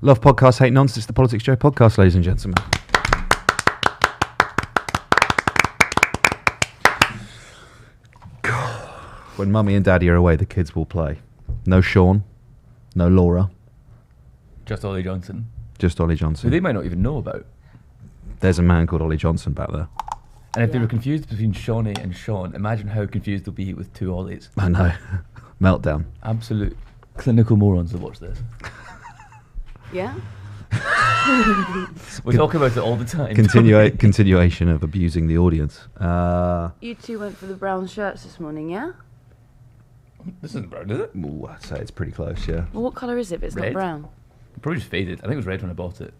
Love podcasts, hate nonsense. The PoliticsJOE podcast, ladies and gentlemen. When mummy and daddy are away, the kids will play. No Sean, no Laura, Just Ollie Johnson. just Ollie Who Johnson. they might not even know about. There's a man called Ollie Johnson back there. And if they Yeah. were confused between Shawnee and Sean, imagine how confused they'll be with two Ollies. I know. Meltdown. Absolute clinical morons to watch this. Yeah? We talk about it all the time. Continuation of abusing the audience. You two went for the brown shirts this morning, yeah? This isn't brown, is it? Ooh, I'd say it's pretty close, yeah. Well, what colour is it if it's Red. not brown? Probably just faded. I think it was red when I bought it.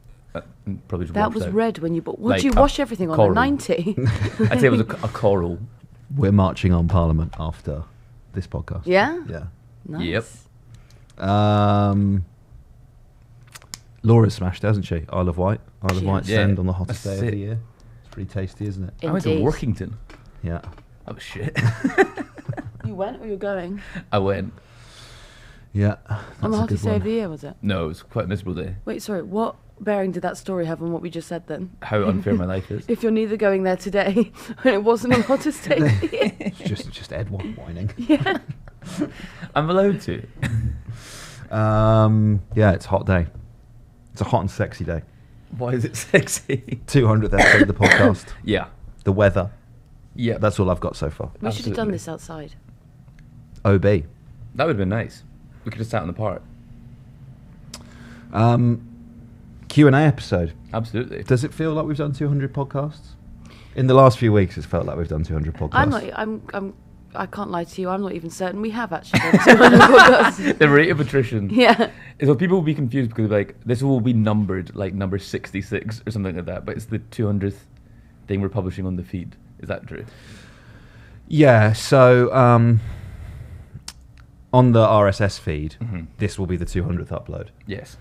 Probably just That washed was out. red when you bought... Would Like you a wash everything on coral. a 90? I'd say it was a coral. We're marching on Parliament after this podcast. Yeah? Yeah. Nice. Yep. Laura's smashed, hasn't she? Isle of Wight. Isle of She Wight has. send Yeah, on the hottest day that's of it. the year. It's pretty tasty, isn't it? I went to Indeed. Workington. Yeah. That was shit. You went or you're going? I went. Yeah. On that's the a good hottest day one. of the year, was it? No, it was quite a miserable day. Wait, sorry, what bearing did that story have on what we just said then? How unfair my life is. If you're neither going there today and it wasn't on the hottest day of the year. It's just Ed whining. Yeah. I'm allowed to. Yeah, it's a hot day. It's a hot and sexy day. Why is it sexy? 200th episode of the podcast. Yeah. The weather. Yeah. That's all I've got so far. We should have done Absolutely. this outside. OB. That would have been nice. We could have sat in the park. Q&A episode. Absolutely. Does it feel like we've done 200 podcasts? In the last few weeks, it's felt like we've done 200 podcasts. I can't lie to you, I'm not even certain we have actually done 200 podcasts. The rate of attrition. Yeah. So people will be confused because like this will be numbered like number 66 or something like that, but it's the 200th thing we're publishing on the feed. Is that true? Yeah, so on the RSS feed, this will be the 200th upload. Yes.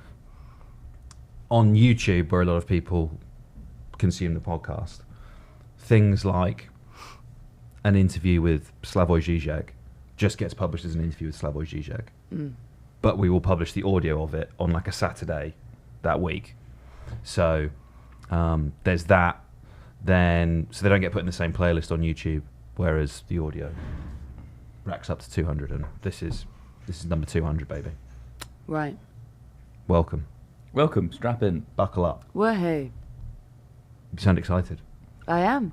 On YouTube, where a lot of people consume the podcast, things like an interview with Slavoj Žižek just gets published as an interview with Slavoj Žižek. But we will publish the audio of it on like a Saturday that week. So there's that. Then, so they don't get put in the same playlist on YouTube, whereas the audio racks up to 200, and this is number 200, baby. Right. Welcome. Welcome. Strap in. Buckle up. Woohoo. You sound excited. I am.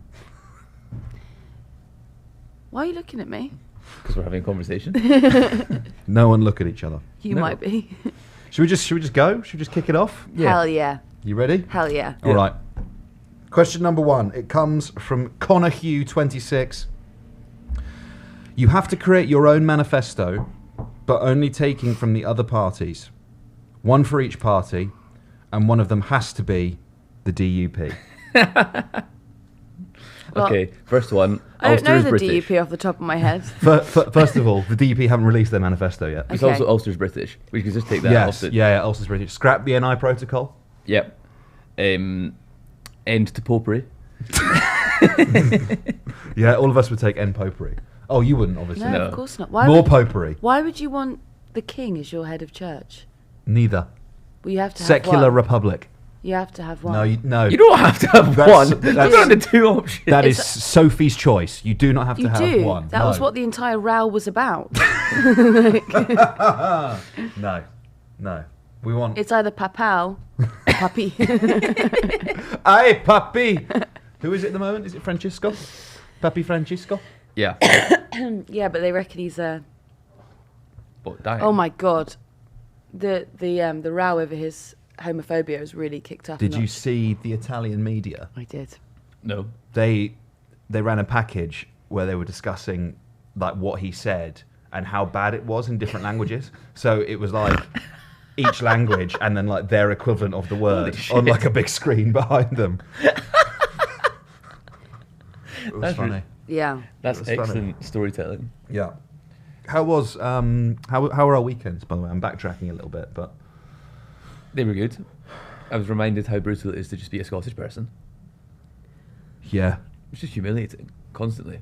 Why are you looking at me? Because we're having a conversation. No one look at each other. You No. might be. Should we just go? Should we just kick it off? Hell yeah. You ready? Hell yeah. All right. Question number 1. It comes from Connor Hugh 26. You have to create your own manifesto, but only taking from the other parties. One for each party, and one of them has to be the DUP. Well, Okay, first one. I don't Ulster know is the British. DUP off the top of my head. First of all, the DUP haven't released their manifesto yet. It's Okay. also Ulster's British. We can just take that off. Yes, yeah, Ulster's British. Scrap the NI protocol. Yep. End to popery. Yeah, all of us would take end popery. Oh, you wouldn't, obviously. No, No. of course not. Why More would, popery. why would you want the king as your head of church? Neither. Well, you have to Secular have one. republic. You have to have one. No. You don't have to have That's- one. that's- You've got the two options. That is Sophie's choice. You do not have to You have do. one. That was what the entire row was about. No. We want. It's either papal, puppy. Hey, puppy. Who is it at the moment? Is it Francisco? Papi Francisco? Yeah. Yeah, but they reckon he's But dying. Oh my god, the row over his homophobia has really kicked up. a Did you notch. see the Italian media? I did. No. They ran a package where they were discussing like what he said and how bad it was in different languages. So it was like each language and then like their equivalent of the word Holy on shit. like a big screen behind them. It was That's funny. really- Yeah. That's was funny. excellent storytelling. Yeah. How was how were our weekends, by the way? I'm backtracking a little bit, but They were good. I was reminded how brutal it is to just be a Scottish person. yeah. It's just humiliating, constantly.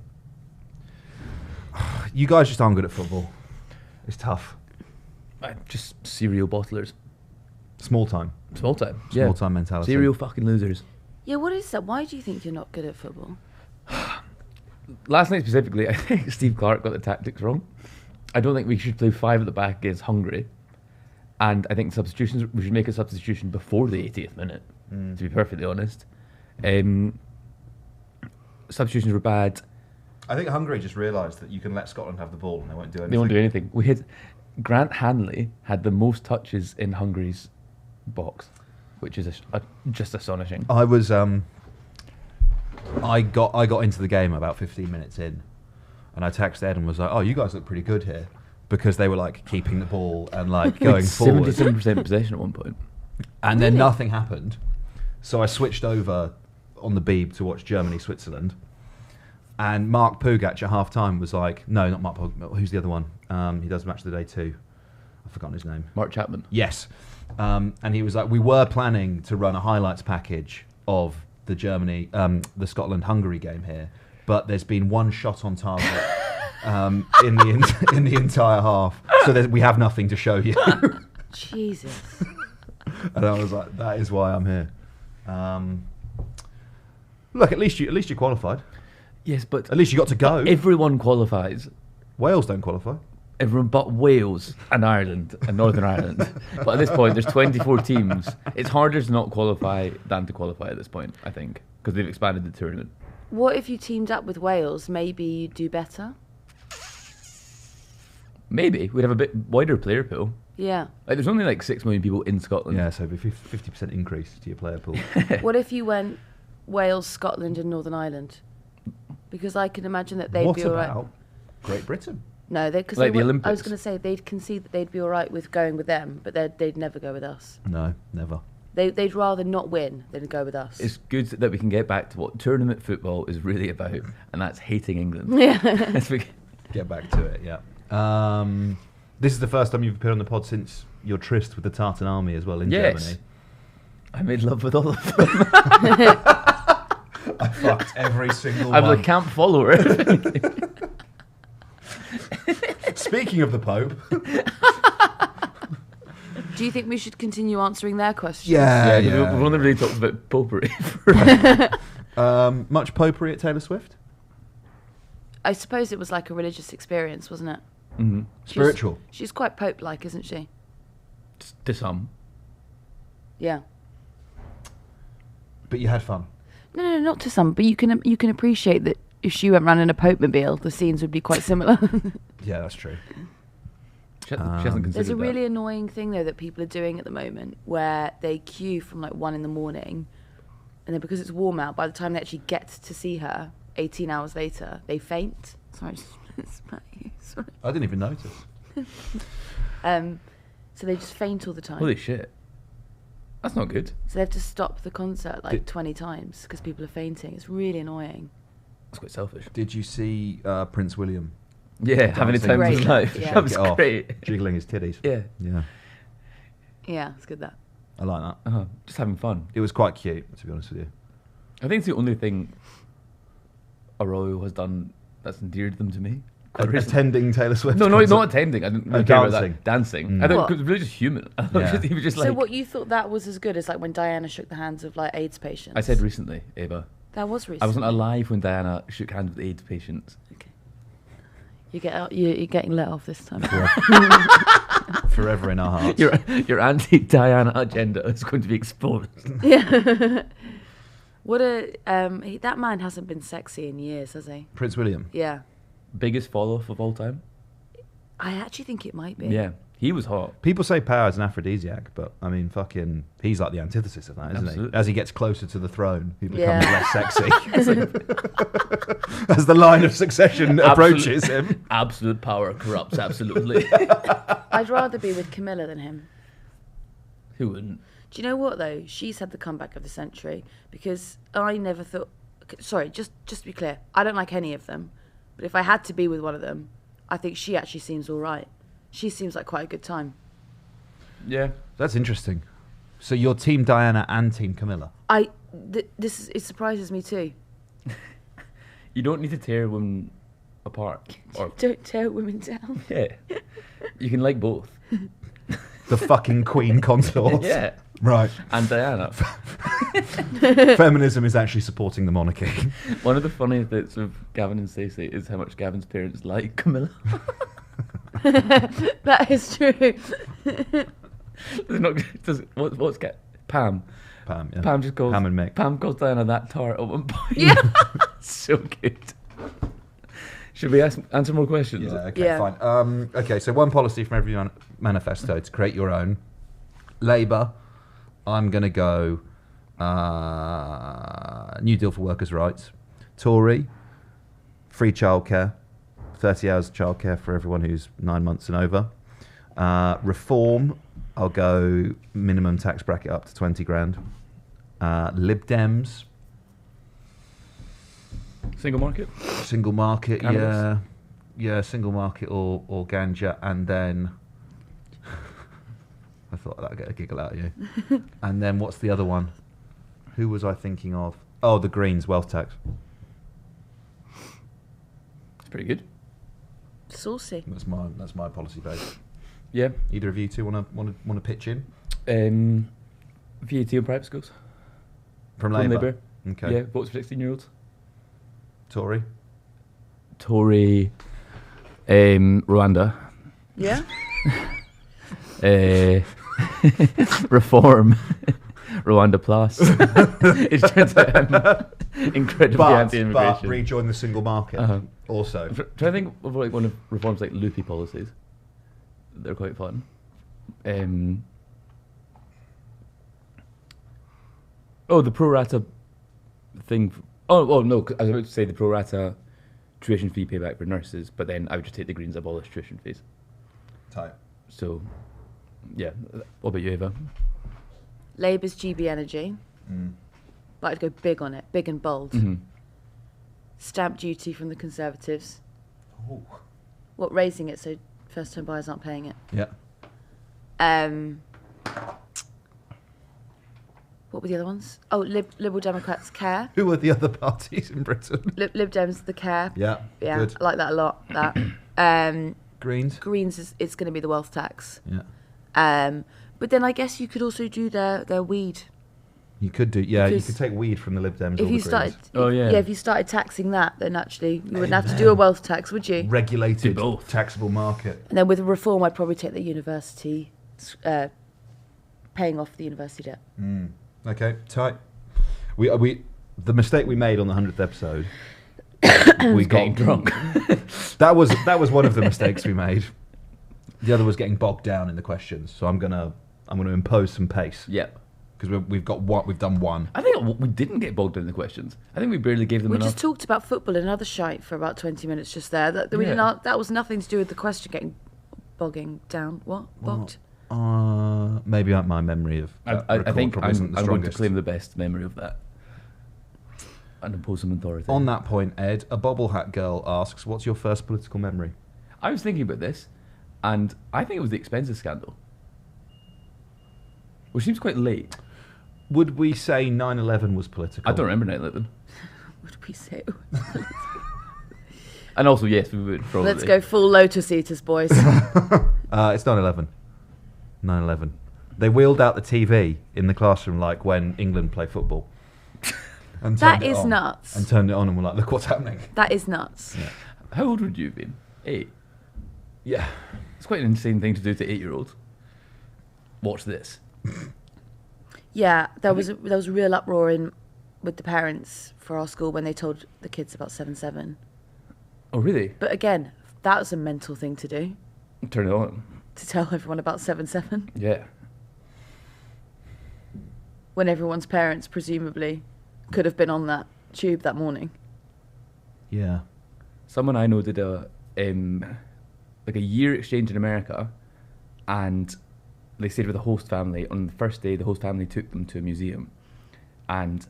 You guys just aren't good at football. It's tough. Just serial bottlers. Small time. Small time. Small time mentality. Serial fucking losers. Yeah, what is that? Why do you think you're not good at football? Last night specifically, I think Steve Clark got the tactics wrong. I don't think we should play 5 at the back against Hungary. And I think substitutions, we should make a substitution before the 80th minute, to be perfectly honest. Substitutions were bad. I think Hungary just realised that you can let Scotland have the ball and they won't do anything. They won't do anything. We had Grant Hanley had the most touches in Hungary's box, which is just astonishing. I was I got into the game about 15 minutes in, and I texted Ed and was like, "Oh, you guys look pretty good here," because they were like keeping the ball and like going forward. 77% possession at one point, and then nothing happened. So I switched over on the Beeb to watch Germany-Switzerland. And Mark Pugac at half-time was like, no, not Mark Pugac, who's the other one? He does Match of the Day too. I've forgotten his name. Mark Chapman. Yes. And he was like, we were planning to run a highlights package of the Scotland-Hungary game here, but there's been one shot on target in the entire half, so we have nothing to show you. Jesus. And I was like, that is why I'm here. Look, at least you qualified. Yes, but At least you got to go. everyone qualifies. Wales don't qualify. Everyone but Wales and Ireland and Northern Ireland. But at this point, there's 24 teams. It's harder to not qualify than to qualify at this point, I think, because they've expanded the tournament. What if you teamed up with Wales? Maybe you'd do better? Maybe. We'd have a bit wider player pool. Yeah. Like, there's only like 6 million people in Scotland. Yeah, so it'd be 50% increase to your player pool. What if you went Wales, Scotland and Northern Ireland? Because I can imagine that they'd be all right. What about Great Britain? No, because Like the I was Olympics? going to say they'd concede that they'd be all right with going with them, but they'd never go with us. No, never. They'd rather not win than go with us. It's good that we can get back to what tournament football is really about, and that's hating England. Yeah. Get back to it, yeah. This is the first time you've appeared on the pod since your tryst with the Tartan Army as well in Germany. I made love with all of them. I fucked every single I'm one. a camp follower. Speaking of the Pope. Do you think we should continue answering their questions? Yeah. We've only really talked about popery. Much popery at Taylor Swift? I suppose it was like a religious experience, wasn't it? Mm-hmm. Spiritual. She's quite Pope-like, isn't she? To some. Yeah. But you had fun. No, not to some, but you can appreciate that if she went round in a Pope-mobile, the scenes would be quite similar. Yeah, that's true. She hasn't considered There's a that. really annoying thing, though, that people are doing at the moment where they queue from like 1 a.m, and then because it's warm out, by the time they actually get to see her, 18 hours later, they faint. Sorry, sorry. I didn't even notice. So they just faint all the time. Holy shit. That's not good. So they have to stop the concert like 20 times because people are fainting. It's really annoying. That's quite selfish. Did you see Prince William? Yeah, having a time of his Great. life. Yeah. That was Shake it off, great. jiggling his titties. Yeah. Yeah, Yeah, it's good that. I like that. Just having fun. It was quite cute, to be honest with you. I think it's the only thing a royal has done that's endeared them to me. Quite recently. Attending Taylor Swift. No, concert. not attending. I didn't really care about dancing. that. Dancing. Mm. I thought What? it was really just human. Yeah. He was just like. So what you thought that was as good as like when Diana shook the hands of like AIDS patients? I said recently, Ava. that was recently. I wasn't alive when Diana shook hands with AIDS patients. Okay. You're getting let off this time. Forever in our hearts. Your anti-Diana agenda is going to be exposed. Yeah. That man hasn't been sexy in years, has he? Prince William. Yeah. Biggest fall-off of all time? I actually think it might be. Yeah. He was hot. People say power is an aphrodisiac, but I mean, fucking, he's like the antithesis of that, isn't Absolutely. he? As he gets closer to the throne, he becomes Yeah. less sexy. As the line of succession approaches him. Absolute power corrupts absolutely. I'd rather be with Camilla than him. Who wouldn't? Do you know what though? She's had the comeback of the century because I never thought. Sorry, just to be clear, I don't like any of them, but if I had to be with one of them, I think she actually seems all right. She seems like quite a good time. Yeah. That's interesting. So you're Team Diana and Team Camilla? It surprises me too. You don't need to tear women apart. Or Don't tear women down. yeah. You can like both. The fucking Queen consort. Yeah. Right. And Diana. Feminism is actually supporting the monarchy. One of the funniest bits of Gavin and Stacey is how much Gavin's parents like Camilla. That is true. What's Pam? Pam, yeah. Pam just calls Pam and Mick. Pam calls Diana that tart at one point. Yeah. So good. Should we answer more questions? Yeah, okay, Yeah. fine. Okay, so one policy from every manifesto to create your own. Labour, I'm going to go New Deal for workers' rights. Tory, free childcare, 30 hours of childcare for everyone who's 9 months and over. Reform, I'll go minimum tax bracket up to 20 grand. Lib Dems, Single market? single market, Cannabis? yeah, single market or ganja, and then I thought that'd get a giggle out of you. And then what's the other one? Who was I thinking of? Oh, the Greens, wealth tax. It's pretty good. Saucy. That's my policy base. Yeah. Either of you two want to pitch in VAT on private schools. from From Labour? Labour. Okay. Yeah, votes for 16-year-olds. Tory. Tory, Rwanda. Yeah. Reform, Rwanda Plus. It turns out I'm incredibly But anti-immigration. rejoin the single market. Uh-huh. Also. I'm trying to think of like one of reforms like loopy policies. They're quite fun. The pro rata thing. Oh no! I was about to say the pro rata tuition fee payback for nurses, but then I would just take the Greens abolish tuition fees. Type. So, yeah. What about you, Eva? Labour's GB Energy. Mm. But I'd go big on it, big and bold. Mm-hmm. Stamp duty from the Conservatives. Oh. What, raising it so first-time buyers aren't paying it? Yeah. What were the other ones? Oh, Liberal Democrats care. Who were the other parties in Britain? Lib Dems the care. Yeah. Yeah, Good. I like that a lot. That. Greens. Greens it's going to be the wealth tax. Yeah. But then I guess you could also do their weed. You could do. Yeah. You Because could take weed from the Lib Dems. or If the you started, Greens. Oh, yeah. if you started taxing that, then actually you wouldn't have to do a wealth tax, would you? Regulated Do both. taxable market. And then with reform, I'd probably take the university, paying off the university debt. Mm. Okay, tight. We the mistake we made on the 100th episode. We Getting drunk. That was one of the mistakes we made. The other was getting bogged down in the questions. So I'm gonna impose some pace Yeah. because we've done one. I think we didn't get bogged down in the questions. I think we barely gave them We enough. just talked about football and other shite for about 20 minutes just there. That we Yeah. didn't. That was nothing to do with the question getting bogging down. What? Bogged? Maybe my memory of that I record think probably isn't the I'm going to strongest. claim the best memory of that and impose some authority. On that point, Ed, a bobble hat girl asks, "What's your first political memory?" I was thinking about this, and I think it was the expenses scandal, which seems quite late. Would we say 9/11 was political? I don't remember 9/11. Would we say? And also, yes, we would probably. Let's go full Lotus Eaters, boys. It's 9/11. 9/11. They wheeled out the TV in the classroom like when England play football. And That turned it is on. nuts. And turned it on and were like, look what's happening. That is nuts. Yeah. How old would you have been? 8. Yeah. It's quite an insane thing to do to 8-year-olds. Watch this. Yeah, there was a real uproar with the parents for our school when they told the kids about 7/7. Oh, really? But again, that was a mental thing to do, Turn it on. to tell everyone about 7/7 Yeah. when everyone's parents presumably could have been on that tube that morning. Yeah. Someone I know did a year exchange in America, and they stayed with a host family. On the first day, the host family took them to a museum, and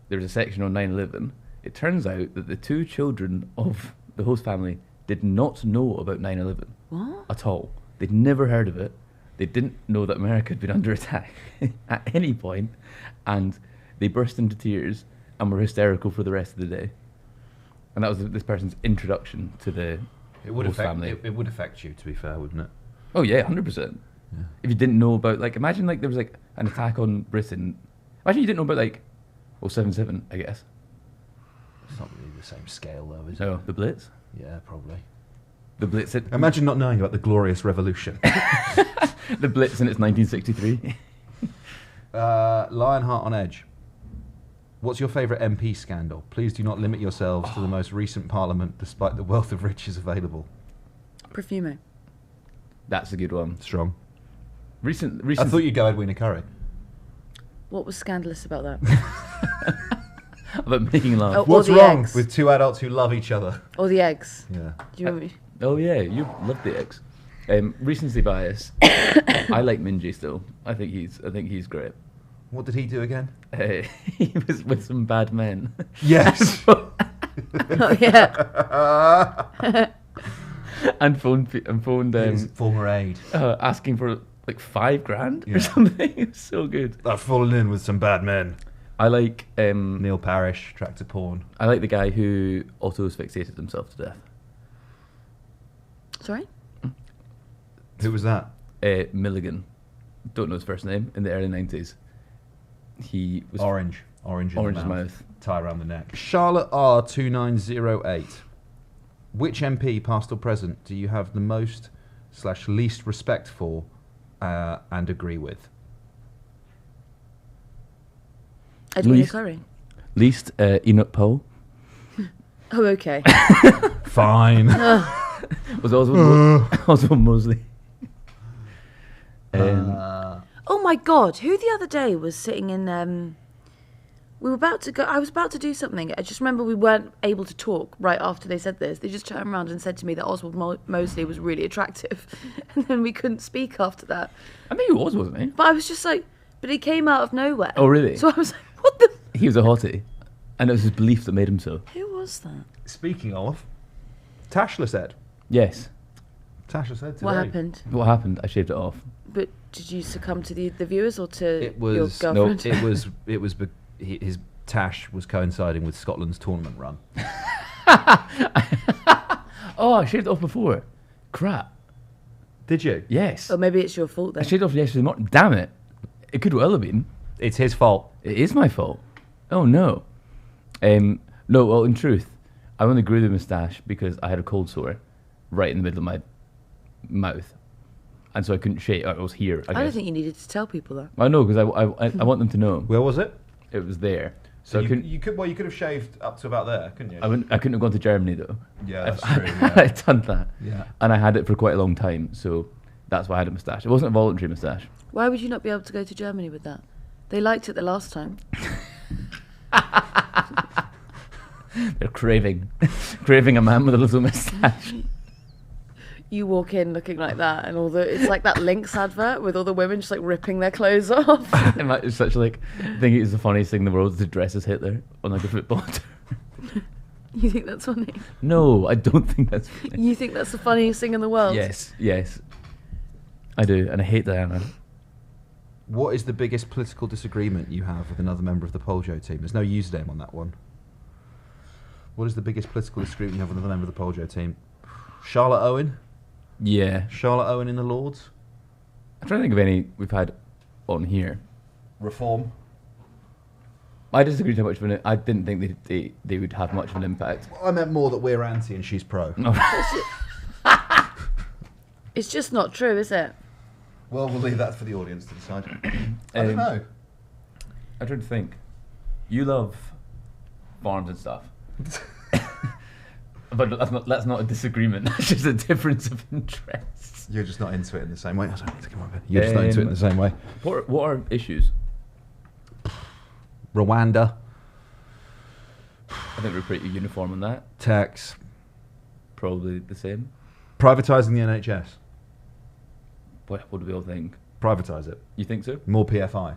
there was a section on 9/11. It turns out that the 2 children of the host family did not know about 9/11 What? at all. They'd never heard of it. They didn't know that America had been under attack at any point, and they burst into tears and were hysterical for the rest of the day. And that was this person's introduction to the It would host affect family. it would affect you, to be fair, wouldn't it? Oh yeah, 100%. If you didn't know about, like, imagine like there was like an attack on Britain. Imagine you didn't know about like, 7/7, I guess. It's not really the same scale though, is it? No, the Blitz. Yeah, probably. The Blitz. Imagine not knowing about the Glorious Revolution. The Blitz in its 1963. Lionheart on Edge. What's your favourite MP scandal? Please do not limit yourselves to the most recent Parliament, despite the wealth of riches available. Perfume. That's a good one. Strong. Recent. I thought you'd go Edwina Curry. What was scandalous about that? About making love. Oh. What's the wrong eggs. with two adults who love each other? Or the eggs. Yeah. Do you remember? Oh yeah, you love the eggs. Recency bias. I like Minji still. I think he's great. What did he do again? He was with some bad men. Yes. Oh yeah. and phoned His former aide. asking for like $5,000 Yeah. or something. It was so good. I've fallen in with some bad men. I like Neil Parish, tractor porn. I like the guy who auto-asphyxiated himself to death. Sorry? Who was that? Milligan. Don't know his first name. In the early 90s. He was Orange in orange the his mouth. mouth. Tie around the neck. Charlotte R2908. Which MP, past or present, do you have the most / least respect for and agree with? Edwina Least- Curry. Least Enoch Powell. Oh, okay. Fine. Was Oswald Mosley. Oh my God! Who the other day was sitting in? We were about to go. I was about to do something. I just remember we weren't able to talk right after they said this. They just turned around and said to me that Oswald Mosley was really attractive, and then we couldn't speak after that. I think he was, wasn't he? But I was just like, but he came out of nowhere. Oh, really? So I was like, what the? He was a hottie. And it was his belief that made him so. Who was that? Speaking of, Tashla said. Yes. Tasha said today. What happened? What happened? I shaved it off. But did you succumb to the viewers or to It was your girlfriend? his Tash was coinciding with Scotland's tournament run. Oh, I shaved it off before. Crap. Did you? Yes. Or maybe it's your fault I then. shaved it off yesterday morning. Damn it. It could well have been. It's his fault. It is my fault. Oh, no. No, well, in truth, I only grew the moustache because I had a cold sore right in the middle of my mouth. And so I couldn't shave. It was here, I I don't guess. think you needed to tell people that. I know, because I want them to know. Where was it? It was there. So I you couldn't. you could have shaved up to about there, couldn't you? I couldn't have gone to Germany though. Yeah, that's If true. I had done that. Yeah. And I had it for quite a long time, so that's why I had a moustache. It wasn't a voluntary moustache. Why would you not be able to go to Germany with that? They liked it the last time. They're craving a man with a little moustache. You walk in looking like that, and it's like that Lynx advert with all the women just like ripping their clothes off. It's such like, I think it's the funniest thing in the world to dress as Hitler on like a football turn. You think that's funny? No, I don't think that's funny. You think that's the funniest thing in the world? Yes, I do, and I hate Diana. What is the biggest political disagreement you have with another member of the PoliticsJOE team? There's no username on that one. What is the biggest political disagreement you have with another member of the PoliticsJOE team? Charlotte Owen? Yeah. Charlotte Owen in the Lords? I'm trying to think of any we've had on here. Reform? I disagreed how much of an. I didn't think they would have much of an impact. I meant more that we're anti and she's pro. No. It's just not true, is it? Well, we'll leave that for the audience to decide. I don't know. I'm trying to think. You love farms and stuff. But that's not a disagreement. That's just a difference of interests. You're just not into it in the same way. I don't need to come up with it. You're just not into it in the same way. What are issues? Rwanda. I think we're pretty uniform on that. Tax. Probably the same. Privatising the NHS. What do we all think? Privatise it. You think so? More PFI.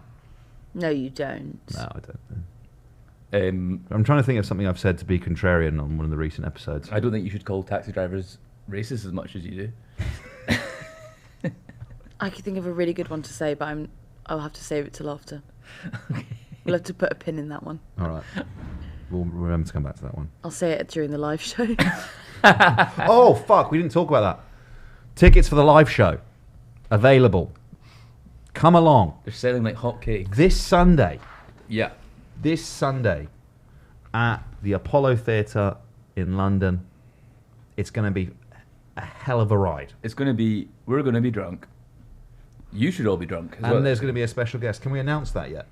No, you don't. No, I don't. I'm trying to think of something I've said to be contrarian on one of the recent episodes. I don't think you should call taxi drivers racist as much as you do. I could think of a really good one to say, but I'll have to save it till after. Okay. We'll have to put a pin in that one. All right. We'll remember to come back to that one. I'll say it during the live show. Oh, fuck. We didn't talk about that. Tickets for the live show. Available. come along. They're selling like hotcakes. This Sunday at the Apollo Theatre in London. It's going to be a hell of a ride. It's going to be. We're going to be drunk. You should all be drunk. And there's going to be a special guest. Can we announce that yet,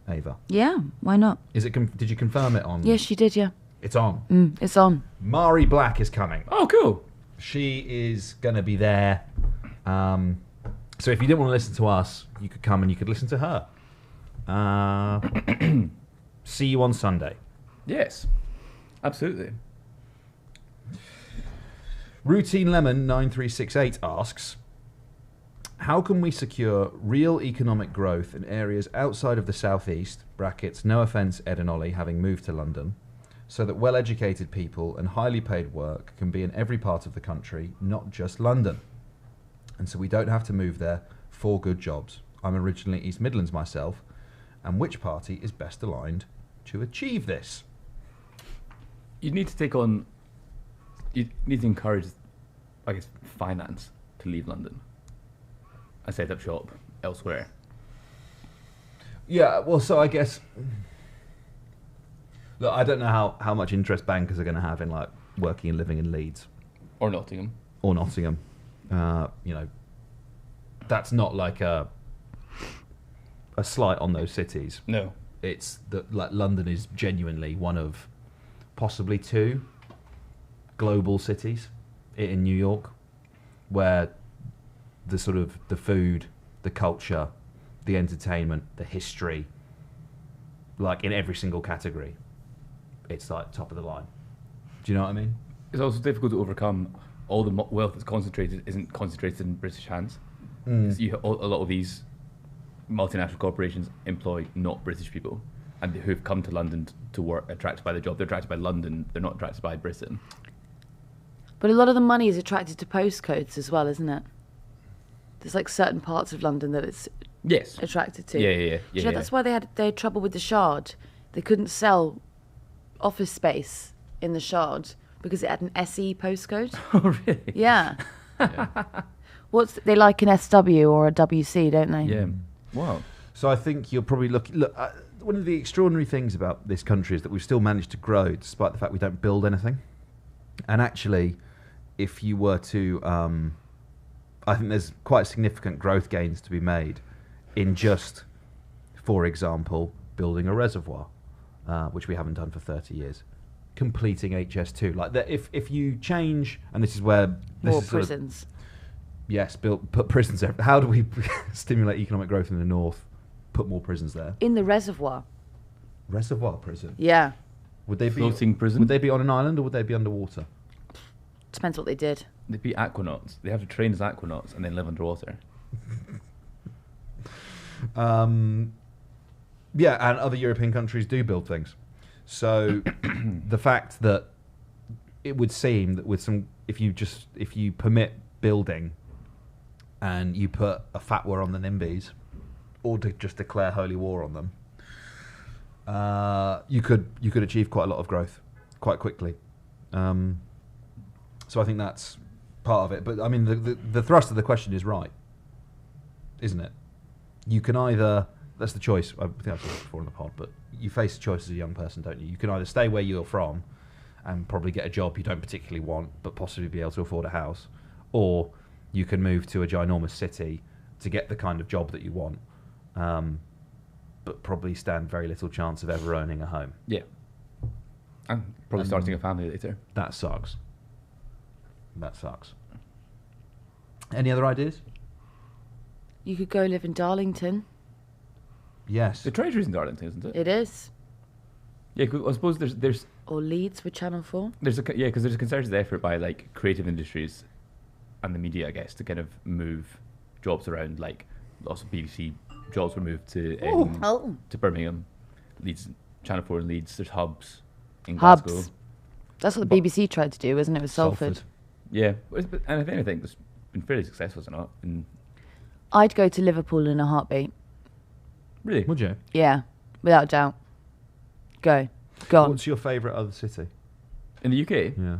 Ava? Yeah, why not? Is it? Did you confirm it on? Yes, she did. Yeah. It's on. It's on. Mari Black is coming. Oh, cool. She is going to be there. So if you didn't want to listen to us, you could come and you could listen to her. See you on Sunday. Yes, absolutely. Routine Lemon 9368 asks, how can we secure real economic growth in areas outside of the southeast, brackets, no offence Ed and Ollie having moved to London, so that well-educated people and highly paid work can be in every part of the country, not just London, and so we don't have to move there for good jobs. I'm originally East Midlands myself, and which party is best aligned to achieve this? You need to take on. You need to encourage, I guess, finance to leave London and set up shop elsewhere. Yeah, well, so I guess, look, I don't know how much interest bankers are going to have in like working and living in Leeds Or Nottingham. or Nottingham. You know, that's not like a slight on those cities. No. It's that like London is genuinely one of possibly two global cities in New York, where the sort of the food, the culture, the entertainment, the history, like in every single category, it's like top of the line. Do you know what I mean? It's also difficult to overcome. All the wealth that's concentrated isn't concentrated in British hands. 'Cause a lot of these multinational corporations employ not British people, and who've come to London to work, attracted by the job. They're attracted by London. They're not attracted by Britain. But a lot of the money is attracted to postcodes as well, isn't it? There's like certain parts of London that it's Yes. attracted to. Yeah. Do you know, that's why they had trouble with the Shard. They couldn't sell office space in the Shard because it had an SE postcode. Oh, really? Yeah. They like an SW or a WC, don't they? Yeah. Wow. So I think you're probably looking. Look, one of the extraordinary things about this country is that we've still managed to grow despite the fact we don't build anything. And actually, if you were to, I think there's quite significant growth gains to be made in just, for example, building a reservoir, which we haven't done for 30 years. Completing HS2, like that. If you change, and this is where More prisons. Yes, put prisons there. How do we stimulate economic growth in the north? Put more prisons there. In the reservoir. Reservoir prison. Yeah. Would they be Floating prison? Would they be on an island or would they be underwater? Depends what they did. They'd be aquanauts. They have to train as aquanauts and then live underwater. Yeah, and other European countries do build things. So the fact that it would seem that with some, if you permit building and you put a fatwa on the NIMBYs or to just declare holy war on them, you could achieve quite a lot of growth quite quickly. So I think that's part of it. But I mean, the thrust of the question is right, isn't it? You can either, that's the choice. I think I've said it before in the pod, but you face a choice as a young person, don't you? You can either stay where you're from and probably get a job you don't particularly want, but possibly be able to afford a house, or you can move to a ginormous city to get the kind of job that you want, but probably stand very little chance of ever owning a home. Yeah. And probably starting a family later. That sucks. That sucks. Any other ideas? You could go live in Darlington. Yes. The Treasury's in Darlington, isn't it? It is. Yeah, 'cause I suppose there's Or Leeds with Channel 4. because there's a concerted effort by like creative industries and the media, I guess, to kind of move jobs around. Like lots of BBC jobs were moved to to Birmingham, Leeds, Channel 4 in Leeds. There's hubs in Glasgow. Hubs. That's what the BBC tried to do, wasn't it, with Salford? Yeah, and if anything, it's been fairly successful, is it not? I'd go to Liverpool in a heartbeat. Really? Would you? Yeah, without a doubt. Go on. What's your favourite other city? In the UK? Yeah.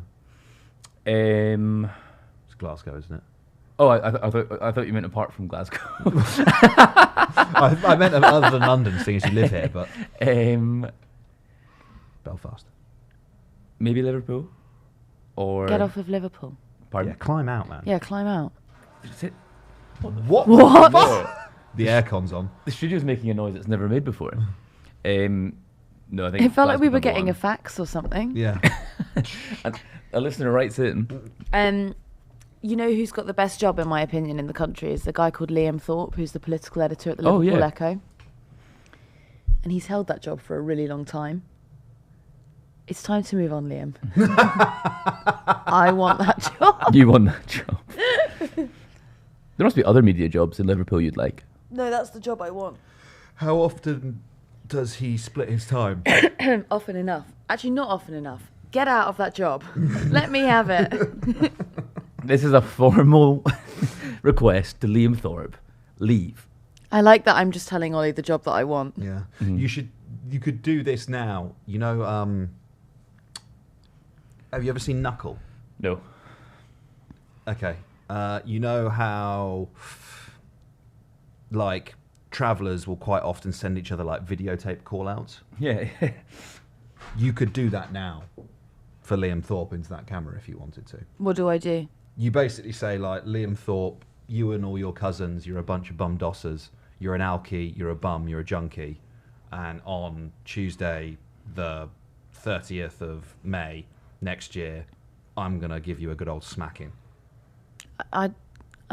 It's Glasgow, isn't it? Oh, I thought you meant apart from Glasgow. I meant other than London, seeing as you live here, but Belfast. Maybe Liverpool, or Get off of Liverpool. Pardon? Yeah, climb out, man. Yeah, climb out. Is it- What? No. The aircon's on. The studio's making a noise it's never made before. No, I think It felt like we were Glasgow's getting a number fax or something. Yeah. one. And a listener writes in. You know who's got the best job, in my opinion, in the country is the guy called Liam Thorpe, who's the political editor at the Oh, Liverpool yeah. Echo. And he's held that job for a really long time. It's time to move on, Liam. I want that job. You won that job. There must be other media jobs in Liverpool you'd like. No, that's the job I want. How often does he split his time? Often enough. Actually, not often enough. Get out of that job. Let me have it. This is a formal request to Liam Thorpe. Leave. I like that I'm just telling Ollie the job that I want. Yeah. Mhm. You could do this now. You know, have you ever seen Knuckle? No. Okay. You know how, like, travellers will quite often send each other, like, videotape call-outs? Yeah. You could do that now for Liam Thorpe into that camera if you wanted to. What do I do? You basically say, like, Liam Thorpe, you and all your cousins, you're a bunch of bum dossers. You're an alkie, you're a bum, you're a junkie. And on Tuesday, the 30th of May next year, I'm going to give you a good old smacking. I'm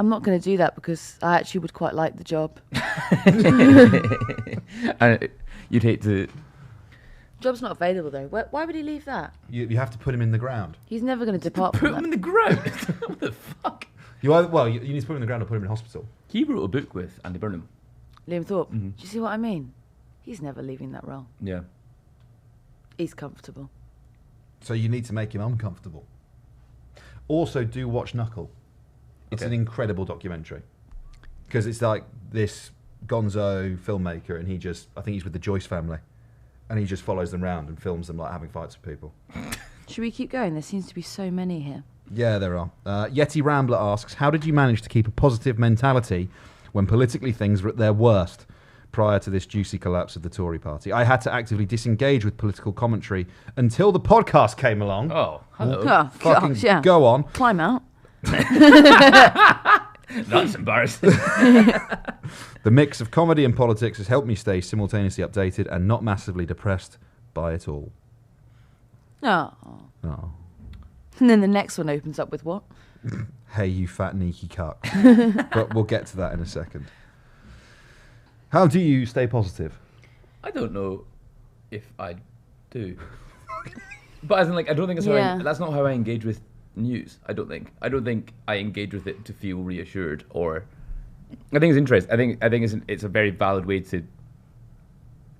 not going to do that because I actually would quite like the job. And you'd hate to... Job's not available though. Why would he leave that? You have to put him in the ground. He's never going to depart Put from him that. in the ground. What the fuck? You need to put him in the ground or put him in hospital. He wrote a book with Andy Burnham. Liam Thorpe. Mhm. Do you see what I mean? He's never leaving that role. Yeah. He's comfortable. So you need to make him uncomfortable. Also, do watch Knuckle. It's Okay. an incredible documentary. Because it's like this gonzo filmmaker, and I think he's with the Joyce family. And he just follows them around and films them like having fights with people. Should we keep going? There seems to be so many here. Yeah, there are. Yeti Rambler asks, how did you manage to keep a positive mentality when politically things were at their worst prior to this juicy collapse of the Tory party? I had to actively disengage with political commentary until the podcast came along. Oh, hello. Oh, Fucking gosh, yeah. go on. Climb out. That's embarrassing. The mix of comedy and politics has helped me stay simultaneously updated and not massively depressed by it all. Oh. Oh. And then the next one opens up with what? Hey, you fat neaky cuck. But we'll get to that in a second. How do you stay positive? I don't know if I do. But as in, like, I don't think that's not how I engage with news. I don't think I engage with it to feel reassured, or I think it's interesting. I think it's a very valid way to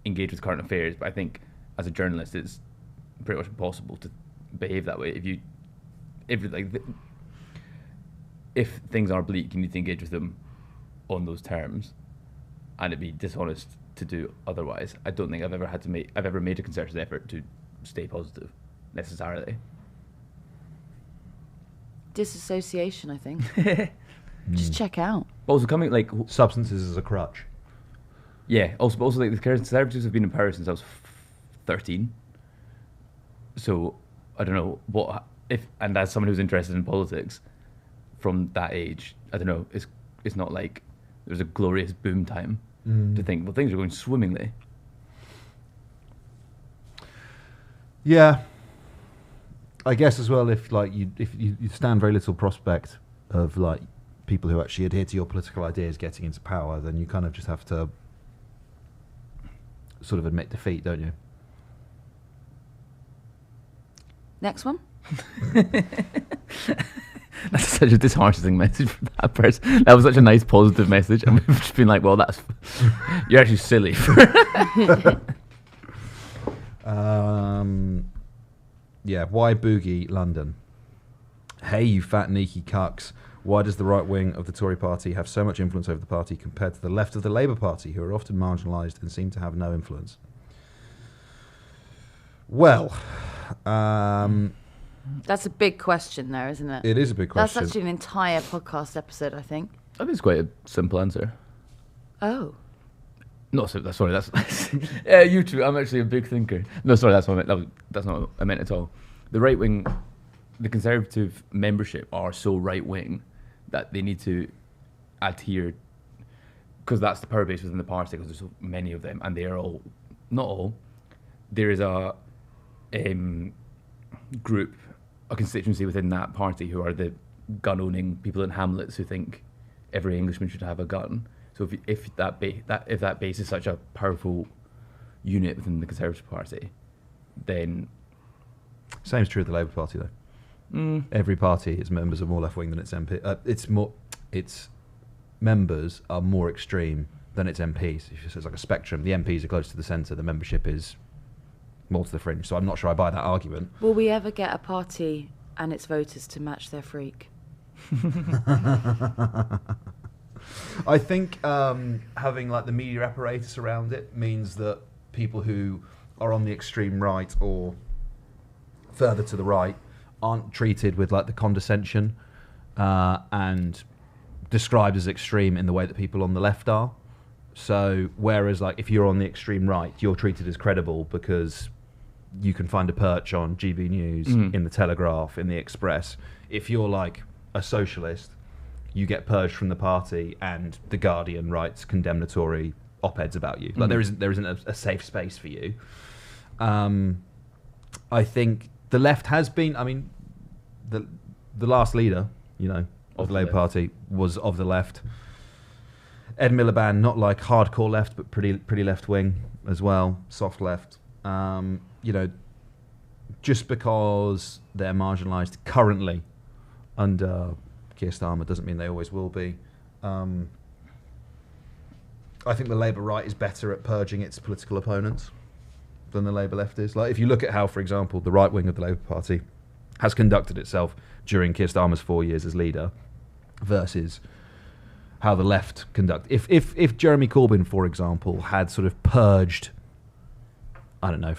engage with current affairs. But I think as a journalist, it's pretty much impossible to behave that way. If things are bleak, you need to engage with them on those terms, and it'd be dishonest to do otherwise. I don't think I've ever made a concerted effort to stay positive necessarily. Disassociation, I think. Just check out. Also, coming like Substances as a crutch. yeah. Also like the Conservatives have been in power since I was 13. So I don't know what if, and as someone who's interested in politics from that age, I don't know. It's not like there was a glorious boom time to think, well, things are going swimmingly. Yeah. I guess as well, if you stand very little prospect of like people who actually adhere to your political ideas getting into power, then you kind of just have to sort of admit defeat, don't you? Next one. That's such a disheartening message from that person. That was such a nice positive message, and we've just been like, well, you're actually silly. Yeah, why Boogie London? Hey, you fat neaky cucks. Why does the right wing of the Tory party have so much influence over the party compared to the left of the Labour Party, who are often marginalised and seem to have no influence? Well, That's a big question there, isn't it? it is a big question. That's actually an entire podcast episode, I think. I think it's quite a simple answer. Oh. No, sorry, that's yeah, you too. I'm actually a big thinker. No, sorry, that's what I meant. That's not what I meant at all. The right wing, the Conservative membership are so right wing that they need to adhere, because that's the power base within the party, because there's so many of them, and they are all, not all, there is a group, a constituency within that party who are the gun-owning people in hamlets who think every Englishman should have a gun. So if that base is such a powerful unit within the Conservative Party, then Same's true of the Labour Party, though. Every party, its members are more left wing than its MP. Its members are more extreme than its MPs. It's like a spectrum. The MPs are close to the centre. The membership is more to the fringe. So I'm not sure I buy that argument. Will we ever get a party and its voters to match their freak? I think having like the media apparatus around it means that people who are on the extreme right or further to the right aren't treated with like the condescension and described as extreme in the way that people on the left are. So whereas like if you're on the extreme right, you're treated as credible because you can find a perch on GB News, in the Telegraph, in the Express. If you're like a socialist, you get purged from the party, and the Guardian writes condemnatory op-eds about you. Like there isn't a safe space for you. I think the left has been. I mean, the last leader, of the Labour Party was of the left. Ed Miliband, not like hardcore left, but pretty left wing as well, soft left. Just because they're marginalised currently under Keir Starmer doesn't mean they always will be. I think the Labour right is better at purging its political opponents than the Labour left is. Like if you look at how, for example, the right wing of the Labour Party has conducted itself during Keir Starmer's 4 years as leader versus how the left conduct. If Jeremy Corbyn, for example, had sort of purged, I don't know,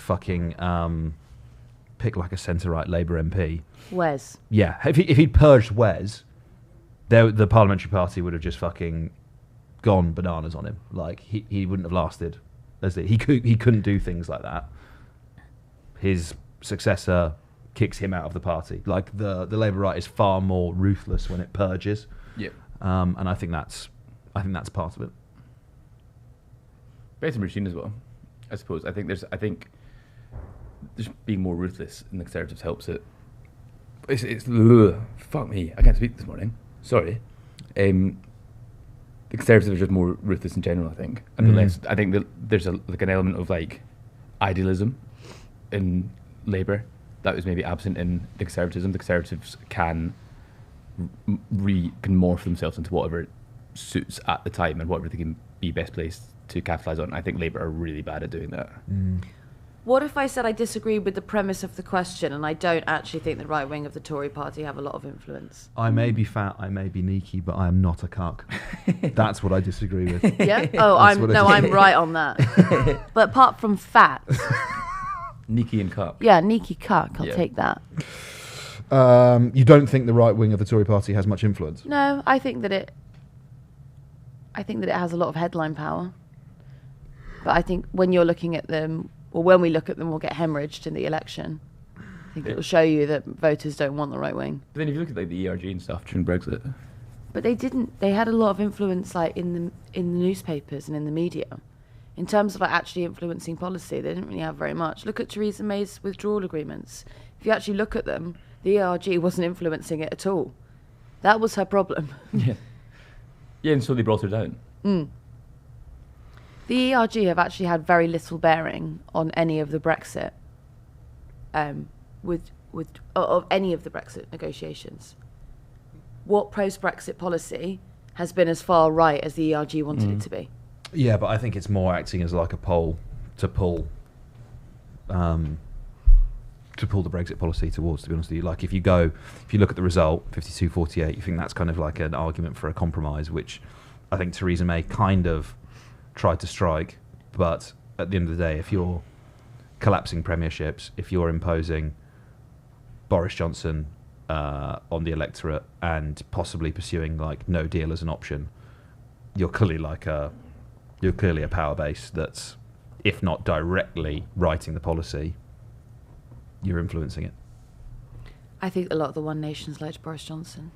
pick like a centre-right Labour MP. Wes. Yeah, if he'd purged Wes, the parliamentary party would have just fucking gone bananas on him. Like he wouldn't have lasted. He couldn't do things like that. His successor kicks him out of the party. Like the Labour right is far more ruthless when it purges. Yeah. And I think that's part of it. Better machine as well, I suppose. I think there's being more ruthless in the Conservatives helps it. It's fuck me, I can't speak this morning. Sorry. The Conservatives are just more ruthless in general, I think. And the less, I think that there's an element of like idealism in Labour that was maybe absent in the Conservatism. The Conservatives can morph themselves into whatever suits at the time and whatever they can be best placed to capitalise on. I think Labour are really bad at doing that. What if I said I disagree with the premise of the question and I don't actually think the right wing of the Tory party have a lot of influence? I may be fat, I may be neaky, but I am not a cuck. That's what I disagree with. Yeah? Oh, I'm right on that. But apart from fat. Neaky and cuck. Yeah, neaky cuck, I'll take that. You don't think the right wing of the Tory party has much influence? No, I think that it has a lot of headline power. But I think when you're looking at them, or when we look at them, we'll get hemorrhaged in the election. I think it will show you that voters don't want the right wing. But then if you look at like the ERG and stuff during Brexit. But they didn't. They had a lot of influence, like in the newspapers and in the media. In terms of like actually influencing policy, they didn't really have very much. Look at Theresa May's withdrawal agreements. If you actually look at them, the ERG wasn't influencing it at all. That was her problem. Yeah. Yeah, and so they brought her down. The ERG have actually had very little bearing on any of the Brexit, of any of the Brexit negotiations. What post-Brexit policy has been as far right as the ERG wanted it to be? Yeah, but I think it's more acting as like a pole to pull the Brexit policy towards, to be honest with you. Like if you look at the result, 52-48, you think that's kind of like an argument for a compromise, which I think Theresa May kind of tried to strike. But at the end of the day, if you're collapsing premierships, if you're imposing Boris Johnson on the electorate and possibly pursuing like no deal as an option, you're clearly like a you're clearly a power base that's, if not directly writing the policy, you're influencing it. I think a lot of the One Nations liked Boris Johnson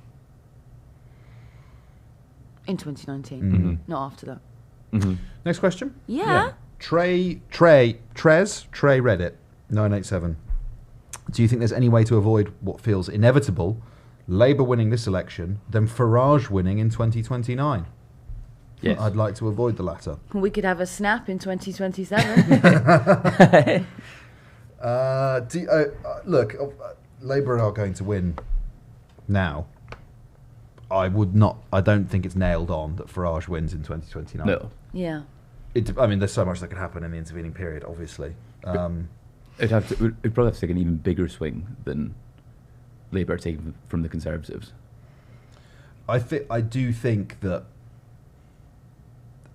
in 2019, Mm-hmm. not after that. Mm-hmm. Next question. Yeah. Trey Reddit 987. Do you think there's any way to avoid what feels inevitable, Labour winning this election, then Farage winning in 2029? Yes. I'd like to avoid the latter. We could have a snap in 2027. Look, Labour are going to win now. I don't think it's nailed on that Farage wins in 2029. No. Yeah. There's so much that could happen in the intervening period, obviously. It'd probably have to take an even bigger swing than Labour are taking from the Conservatives. I do think that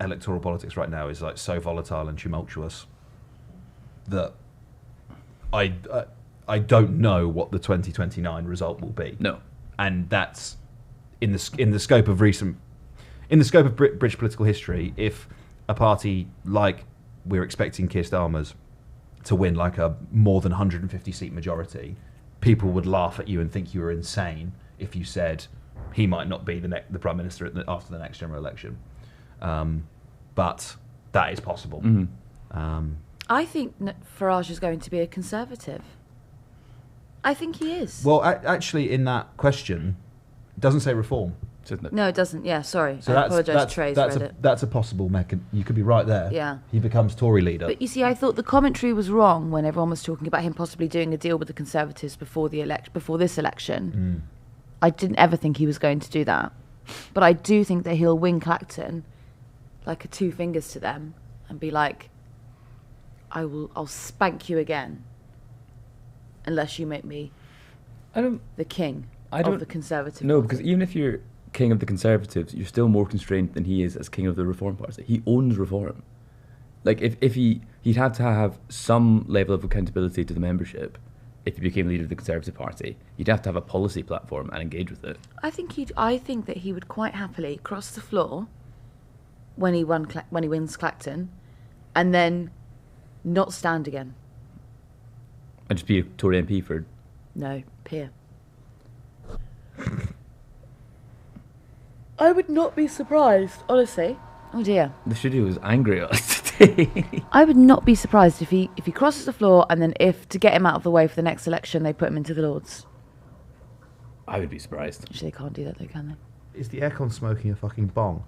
electoral politics right now is like so volatile and tumultuous that I don't know what the 2029 result will be. No. And that's in the scope of British political history. If a party like we're expecting Keir Starmer's to win like a more than 150 seat majority, people would laugh at you and think you were insane if you said he might not be the Prime Minister after the next general election. But that is possible. Mm-hmm. I think Farage is going to be a Conservative. I think he is. Well, actually, in that question, it doesn't say reform. No, it doesn't. Yeah, sorry. So I apologise, Trey's read it. That's a possible mechanism. You could be right there. Yeah. He becomes Tory leader. But you see, I thought the commentary was wrong when everyone was talking about him possibly doing a deal with the Conservatives before this election. I didn't ever think he was going to do that. But I do think that he'll win Clacton like a two fingers to them and be like, I'll spank you again unless you make me the king of the Conservative No, Party. because even if you're king of the Conservatives, you're still more constrained than he is as king of the Reform Party. He owns Reform. Like, if he'd have to have some level of accountability to the membership if he became leader of the Conservative Party. He'd have to have a policy platform and engage with it. I think that he would quite happily cross the floor when he wins Clacton, and then not stand again. And just be a Tory MP for... No, peer. I would not be surprised, honestly. Oh dear. The studio was angry at us today. I would not be surprised if he crosses the floor, and then if, to get him out of the way for the next election, they put him into the Lords. I would be surprised. Actually, they can't do that, though, can Is the aircon smoking a fucking bong?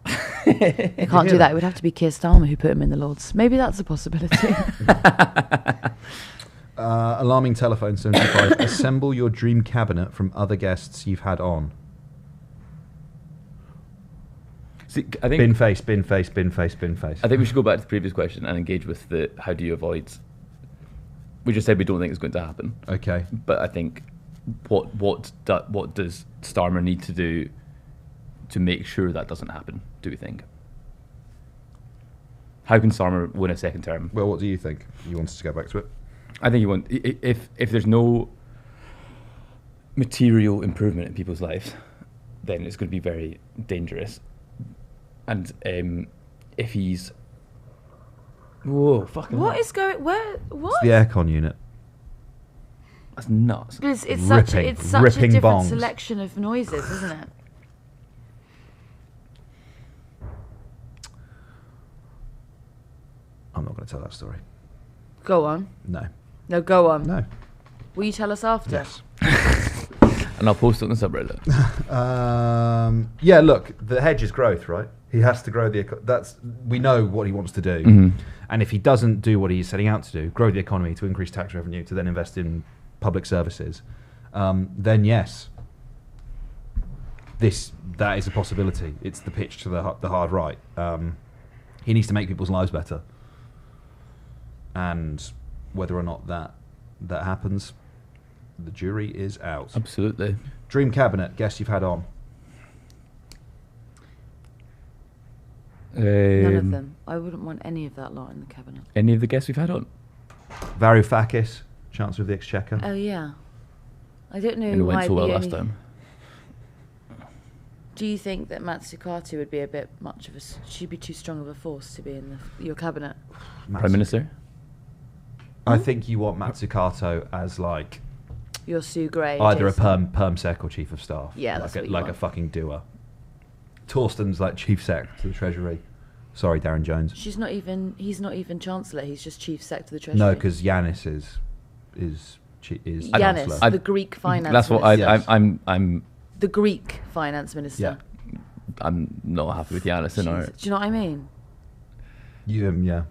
they? They can't do that. It would have to be Keir Starmer who put him in the Lords. Maybe that's a possibility. Alarming telephone 75. Assemble your dream cabinet from other guests you've had on. See, I think Bin face, bin face, bin face, bin face. I think we should go back to the previous question and engage with the how do you avoid... We just said we don't think it's going to happen. Okay. But I think what does Starmer need to do to make sure that doesn't happen, do we think? How can Starmer win a second term? Well, what do you think? You want us to go back to it? I think if there's no material improvement in people's lives, then it's going to be very dangerous. And if he's... Whoa, fucking What hell. is going... Where... What? It's the aircon unit. That's nuts. It's Ripping- such a ripping different bongs. selection of noises, isn't it? I'm not going to tell that story. Go on. No. No, go on. No. Will you tell us after? Yes. And I'll post it on the subreddit. Yeah, look, the hedge is growth, right? He has to grow the... we know what he wants to do. Mm-hmm. And if he doesn't do what he's setting out to do, grow the economy to increase tax revenue, to then invest in public services, then yes, that is a possibility. It's the pitch to the hard right. He needs to make people's lives better. And whether or not that happens, the jury is out. Absolutely. Dream cabinet, guess you've had on. None of them. I wouldn't want any of that lot in the cabinet. Any of the guests we've had on? Varoufakis, Chancellor of the Exchequer. Oh yeah. I don't know And it why went so the well last only- time. Do you think that Mustaches would be a bit much of a... She'd be too strong of a force to be in your cabinet? Prime Minister? I think you want Matsukato as like Your Sue Gray. either Jason. a perm sec or chief of staff. Yeah, like that's a, what you like a want. fucking doer. Torsten's like chief sec to the Treasury. Sorry, Darren Jones. He's not even Chancellor, he's just Chief Sec to the Treasury. No, because Yanis is Yanis, Chancellor. the Greek finance That's what minister. Yes. I'm the Greek finance minister. I'm not happy with Giannis in our... Do you know what I mean? Yeah.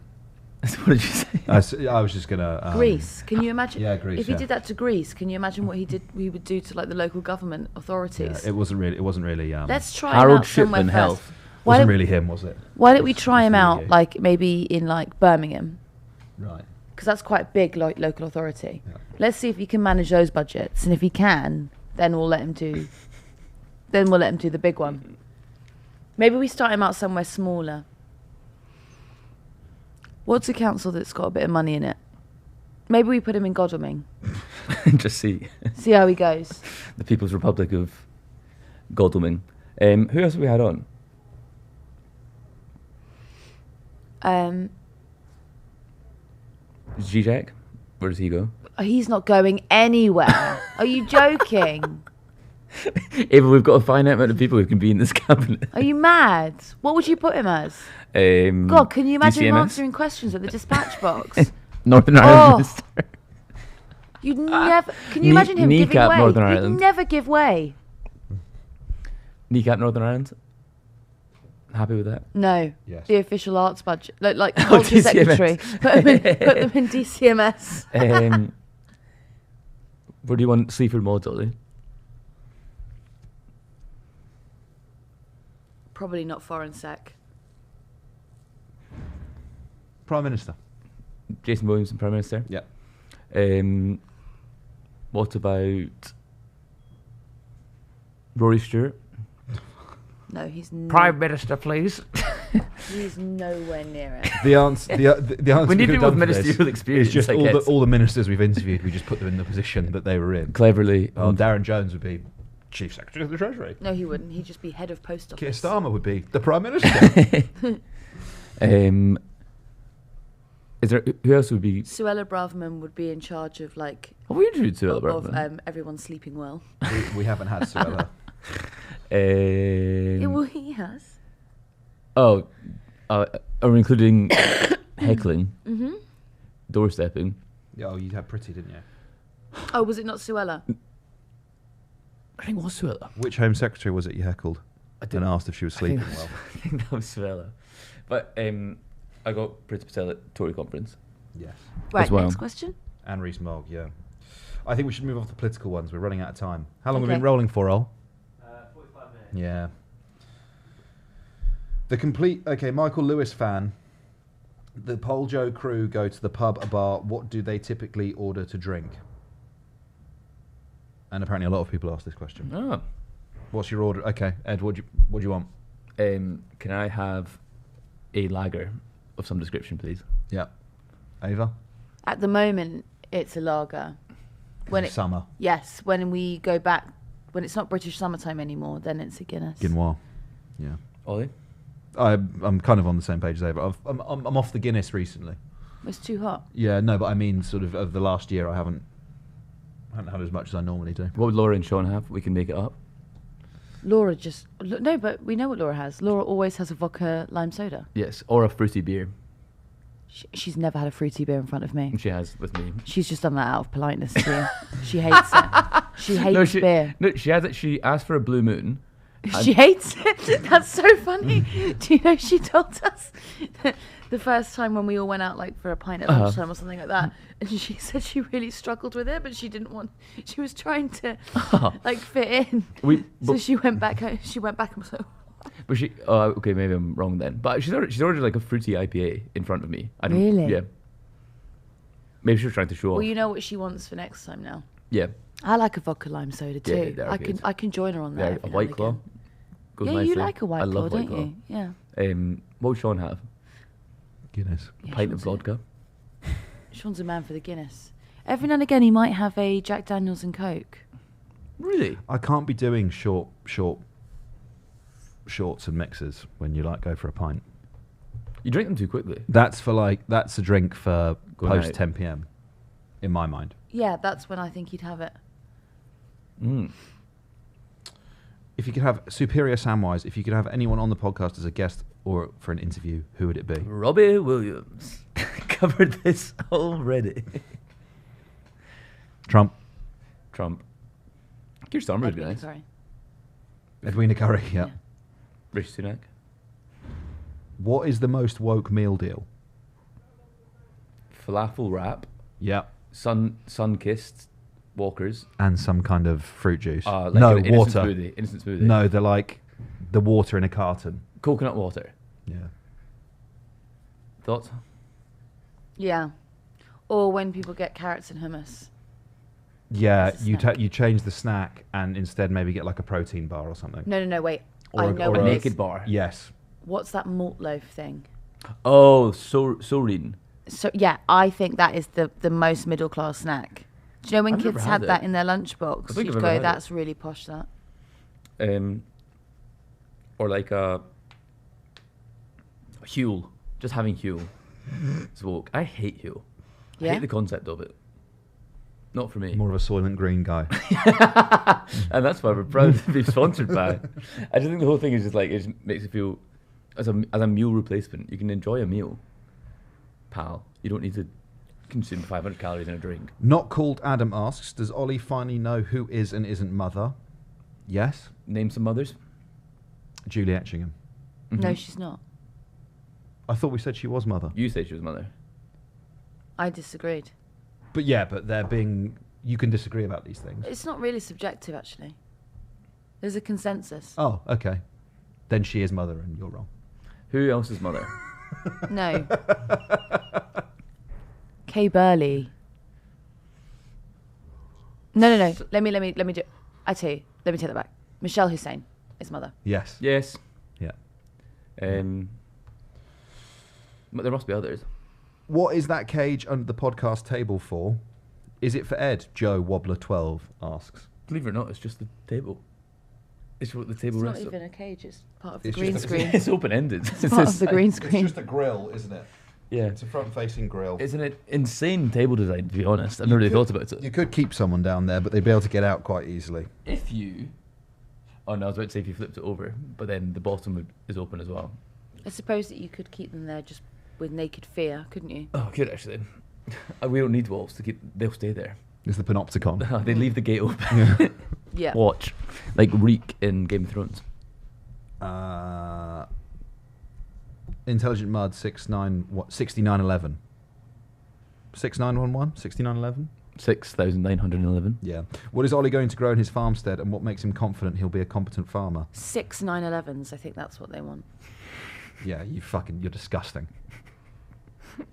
What did you say? I was just gonna Greece. Can you imagine? Yeah, Greece. If he did that to Greece, can you imagine what he would do to like the local government authorities? Yeah, it wasn't really. Let's try Harold him out somewhere Shipman first. Health. Why Wasn't don't, really him, was it? why don't we It was- try it him was out really- like maybe in like Birmingham? Right. Because that's quite a big local authority. Yeah. Let's see if he can manage those budgets, and if he can, then we'll let him do. Then we'll let him do the big one. Maybe we start him out somewhere smaller. What's a council that's got a bit of money in it? Maybe we put him in Godalming. Just see. See how he goes. The People's Republic of Godalming. Who else have we had on? Zizek? Where does he go? He's not going anywhere. Are you joking? Ava, we've got to find out how many people who can be in this cabinet. Are you mad? What would you put him as? God, can you imagine him DCMS? answering questions at the dispatch box? Northern Ireland Minister. You'd never. Can you imagine him giving kneecap way? Northern He'd Ireland. never give way. Kneecap Northern Ireland. Happy with that? No. Yes. The official arts budget, like Oh, culture DCMS. secretary. Put them in DCMS. Where do you want Sleaford Mods, Ollie? Probably not foreign sec. Prime Minister. Jason Williamson, Prime Minister. Yeah. What about Rory Stewart? No, he's Minister, please. he's nowhere near it. The answer. The answer. We need could people have with done for this ministerial experience. is just I all guess. the ministers we've interviewed. We just put them in the position that they were in. Cleverly. Darren Jones would be Chief Secretary of the Treasury. No, he wouldn't. He'd just be head of post Keir office. Starmer would be the Prime Minister. Is there who else would be? Suella Braverman would be in charge of like Have we interviewed Suella of Braverman? everyone sleeping well. we haven't had Suella. Yeah, well, he has. Are we including heckling, doorstepping? Yeah, oh, you had Pretty, didn't you? Oh, was it not Suella? I think it was Suella. Which Home Secretary was it you heckled and asked if she was sleeping well? I think that was Suella. But I got Priti Patel at Tory conference. Yes. Right, well. next question. And Rees-Mogg, yeah. I think we should move off the political ones. We're running out of time. How long have we Okay. been rolling for, Ol? 45 minutes. Yeah. Michael Lewis fan. The PoliticsJOE crew go to the pub, a bar. What do they typically order to drink? And apparently a lot of people ask this question. Oh. What's your order? Okay, Ed, what do you want? Can I have a lager of some description, please? Yeah. Ava? At the moment, it's a lager. When It's summer. Yes, when we go back, when it's not British summertime anymore, then it's a Guinness. Guinois. Yeah. Ollie? I'm kind of on the same page as Ava. I'm off the Guinness recently. It's too hot. Yeah, no, but I mean sort of the last year I haven't had as much as I normally do. What would Laura and Sean have? We can make it up. Laura just... No, but we know what Laura has. Laura always has a vodka lime soda. Yes, or a fruity beer. She's never had a fruity beer in front of me. She has with me. She's just done that out of politeness to you. She hates it. She hates beer. No, she has it. She asked for a Blue Moon. She hates it. That's so funny. Do you know she told us that the first time when we all went out like for a pint at lunchtime or something like that, and she said she really struggled with it, but she didn't want. She was trying to like fit in. So she went back. She went back and was like. But she, okay, maybe I'm wrong then. But she's ordered like a fruity IPA in front of me. I don't, Really? Yeah. Maybe she was trying to show off. Well, you know what she wants for next time now. Yeah. I like a vodka lime soda too. Yeah, they're good. I can join her on that. Yeah, every a now White and Claw. again. Goes Yeah, nicely. you like a White I Claw, love White don't Claw. you? Yeah. What would Sean have? Guinness. Yeah, A pint of Sean's vodka. Sean's a man for the Guinness. Every now and again, he might have a Jack Daniels and Coke. Really? I can't be doing short shorts and mixers when you like go for a pint. You drink them too quickly. That's a drink for Going post out. 10 p.m. in my mind. Yeah, that's when I think you'd have it. If you could have Superior Samwise, if you could have anyone on the podcast as a guest or for an interview, who would it be? Robbie Williams. Covered this already. Trump. Keir Starmer would be Edwina nice. Curry. Edwina Curry, yeah. Yeah. Rishi Sunak. What is the most woke meal deal? Falafel wrap. Yeah. Sun-kissed walkers. And some kind of fruit juice. Like no, an water. Instant smoothie. No, they're like the water in a carton. Coconut water. Yeah. Thoughts? Yeah. Or when people get carrots and hummus. Yeah, As a snack. you change the snack and instead maybe get like a protein bar or something. No, wait. Or I a, know or what a it is. naked bar. Yes. What's that malt loaf thing? Oh, so reading. So yeah, I think that is the most middle class snack. Do you know when I've never kids had had it. that in their I lunchbox? think You'd I've go, ever had that's really posh. That. Or like a Huel. Just having Huel. It's woke. I hate Huel. I Yeah. hate the concept of it. Not for me. More of a Soylent Green guy. And that's why we're proud to be sponsored by. I just think the whole thing is just like, it just makes you feel, as a meal replacement, you can enjoy a meal, pal. You don't need to consume 500 calories in a drink. Not Called Adam asks, does Ollie finally know who is and isn't mother? Yes. Name some mothers. Julie Etchingham. No, she's not. I thought we said she was mother. You say she was mother. I disagreed. But yeah, but you can disagree about these things. It's not really subjective, actually. There's a consensus. Oh, okay. Then she is mother and you're wrong. Who else is mother? No. Kay Burley. No. Let me do. I tell you. Let me take that back. Michelle Hussein is mother. Yes. Yes. Yeah. But there must be others. What is that cage under the podcast table for? Is it for Ed? Joe Wobbler 12 asks. Believe it or not, it's just the table. It's what the table It's not rests on. even a cage. It's part of the It's green just a- screen. It's open-ended. It's part of the green screen. a grill, isn't it? Yeah. It's a front-facing grill. It's an insane table design, to be honest. I've never really thought about it. You could keep someone down there, but they'd be able to get out quite easily. If you... Oh, no, I was about to say if you flipped it over, but then the bottom is open as well. I suppose that you could keep them there just with naked fear, couldn't you? Oh, good, actually. We don't need walls to keep... They'll stay there. It's the panopticon. They leave the gate open. Yeah. Watch. Like Reek in Game of Thrones. Intelligent Mud 6911. 6911? 6911? 6,911. Yeah. What is Ollie going to grow in his farmstead and what makes him confident he'll be a competent farmer? 6 911s. I think that's what they want. Yeah, you're disgusting.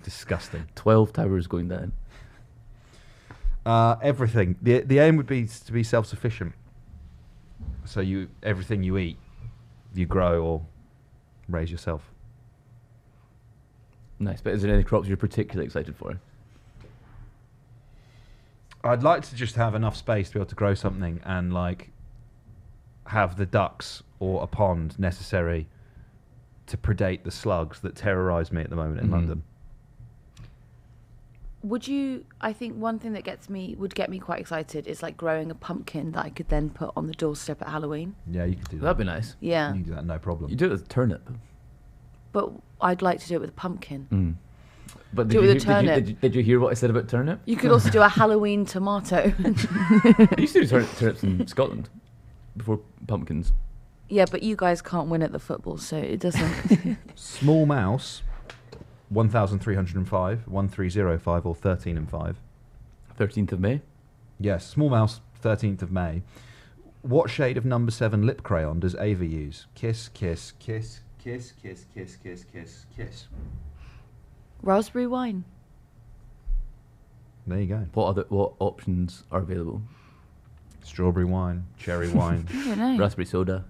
Disgusting. 12 towers going down. Everything. The aim would be to be self-sufficient. So everything you eat, you grow or raise yourself. Nice. But is there any crops you're particularly excited for? I'd like to just have enough space to be able to grow something and like have the ducks or a pond necessary to predate the slugs that terrorise me at the moment in London. I think one thing that would get me quite excited is like growing a pumpkin that I could then put on the doorstep at Halloween. Yeah, you could do that. That'd be nice. Yeah. You can do that, no problem. You do it with turnip. But I'd like to do it with a pumpkin. But Do it with a turnip. Did you hear what I said about turnip? You could also do a Halloween tomato. I used to do turnips in Scotland before pumpkins. Yeah, but you guys can't win at the football, so it doesn't. Small Mouse 1305, 1305 or 13 and 5. 13th of May. Yes, Small Mouse 13th of May. What shade of number 7 lip crayon does Ava use? Kiss, kiss, kiss, kiss, kiss, kiss, kiss, kiss, kiss. Raspberry wine. There you go. What options are available? Strawberry wine, cherry wine. I don't know. Raspberry soda.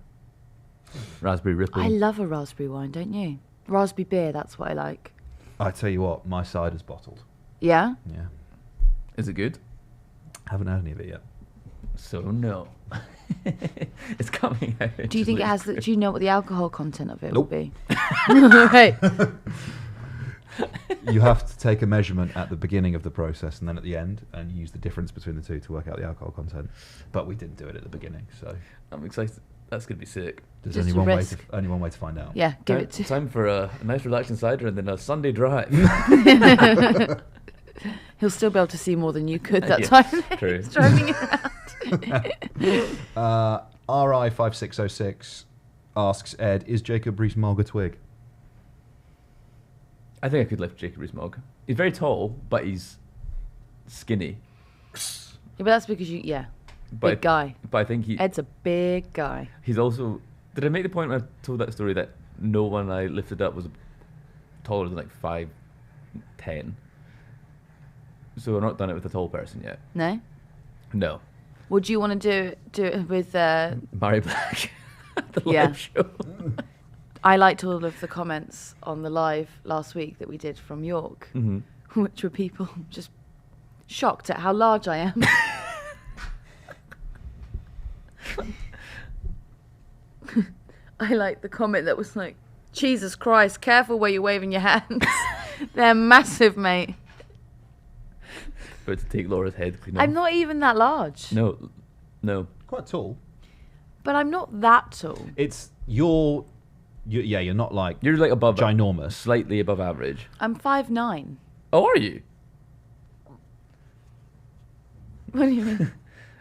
Raspberry ripple. I love a raspberry wine, don't you? Raspberry beer, that's what I like. I tell you what, my cider's bottled. Yeah? Yeah. Is it good? Haven't had any of it yet. So no. It's coming out. Do you think it has? Do you know what the alcohol content of it Nope. will be? Right. You have to take a measurement at the beginning of the process and then at the end, and use the difference between the two to work out the alcohol content. But we didn't do it at the beginning, so I'm excited. That's going to be sick. there's Just only a one way risk. to only one way to find out. Yeah, give it to. Time for a nice relaxing cider and then a Sunday drive. He'll still be able to see more than you could that Yeah, time. true. He's driving around. RI5606 asks Ed, is Jacob Rees-Mogg a twig? I think I could lift Jacob Rees-Mogg. He's very tall, but he's skinny. Yeah, but that's because big But guy. But I think Ed's a big guy. he's also. Did I make the point when I told that story that no one I lifted up was taller than like 5'10"? So I've not done it with a tall person yet. No. No. Would you want to do it with? Barry Black. The Yeah. live show. I liked all of the comments on the live last week that we did from York, Mm-hmm. which were people just shocked at how large I am. I liked the comment that was like, Jesus Christ, careful where you're waving your hands. They're massive, mate. But to take Laura's head clean off. I'm not even that large. No. Quite tall. But I'm not that tall. It's you're not like You're like above, ginormous. slightly above average. I'm 5'9". Oh, are you? What do you mean?